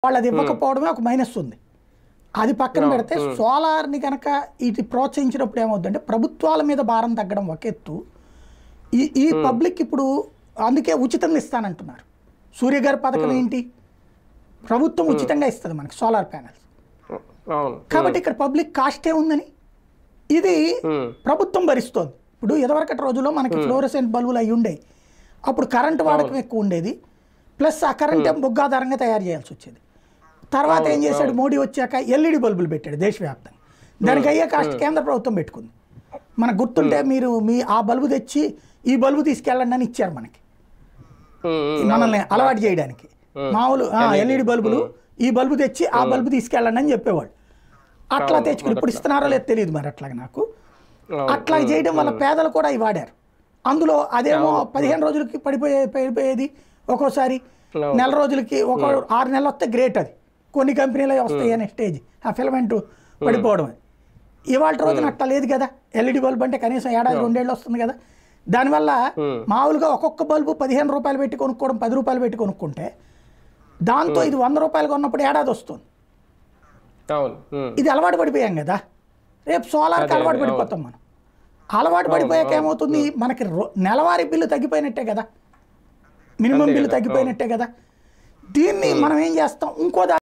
వాళ్ళది ఇవ్వకపోవడమే ఒక మైనస్ ఉంది. అది పక్కన పెడితే సోలార్ని కనుక ఇది ప్రోత్సహించినప్పుడు ఏమవుతుందంటే ప్రభుత్వాల మీద భారం తగ్గడం ఒక ఎత్తు. ఈ పబ్లిక్ ఇప్పుడు అందుకే ఉచితంగా ఇస్తానంటున్నారు. సూర్యగారి పథకం ఏంటి? ప్రభుత్వం ఉచితంగా ఇస్తుంది మనకి సోలార్ ప్యానెల్స్. కాబట్టి ఇక్కడ పబ్లిక్ కాస్టే ఉందని ఇది ప్రభుత్వం భరిస్తోంది. ఇప్పుడు ఇదివరకటి రోజుల్లో మనకి ఫ్లోరసెంట్ బల్బులు అవి ఉండేవి. అప్పుడు కరెంటు వాడకం ఎక్కువ ఉండేది. ప్లస్ ఆ కరెంట్ బొగ్గు ఆధారంగా తయారు చేయాల్సి వచ్చేది. తర్వాత ఏం చేశాడు మోడీ వచ్చాక ఎల్ఈడి బల్బులు పెట్టాడు దేశవ్యాప్తంగా. దానికి అయ్యే కాస్ట్ కేంద్ర ప్రభుత్వం పెట్టుకుంది. మనకు గుర్తుంటే మీరు ఆ బల్బు తెచ్చి ఈ బల్బు తీసుకెళ్ళండి అని ఇచ్చారు మనకి, మనల్ని అలవాటు చేయడానికి. మామూలు ఎల్ఈడి బల్బులు ఈ బల్బు తెచ్చి ఆ బల్బు తీసుకెళ్ళండి అని చెప్పేవాళ్ళు. అట్లా తెచ్చుకుని ఇప్పుడు ఇస్తున్నారో లేదు తెలియదు మరి. అట్లాగే నాకు అట్లా చేయడం వల్ల పేదలు కూడా ఇవి వాడారు. అందులో అదేమో 15 రోజులకి పడిపోయేది, ఒక్కోసారి నెల రోజులకి, ఒక 6 నెలలు వస్తే గ్రేట్. అది కొన్ని కంపెనీలు వస్తాయి అనే స్టేజ్ ఆ ఫిలమెంట్ పడిపోవడం. ఇవాళ రోజున అట్లా లేదు కదా. ఎల్ఈడి బల్బు అంటే కనీసం ఏడాది 2 ఏళ్ళు వస్తుంది కదా. దానివల్ల మామూలుగా ఒక్కొక్క బల్బు 15 రూపాయలు పెట్టి కొనుక్కోవడం, 10 రూపాయలు పెట్టి కొనుక్కుంటే దాంతో ఇది 100 రూపాయలు కొన్నప్పుడు ఏడాది వస్తుంది. ఇది అలవాటు పడిపోయాం కదా. రేపు సోలార్కి అలవాటు పడిపోతాం మనం. అలవాటు పడిపోయాక ఏమవుతుంది, మనకి నెలవారీ బిల్లు తగ్గిపోయినట్టే కదా, మినిమం బిల్లు తగ్గిపోయినట్టే కదా. దీన్ని మనం ఏం చేస్తాం, ఇంకో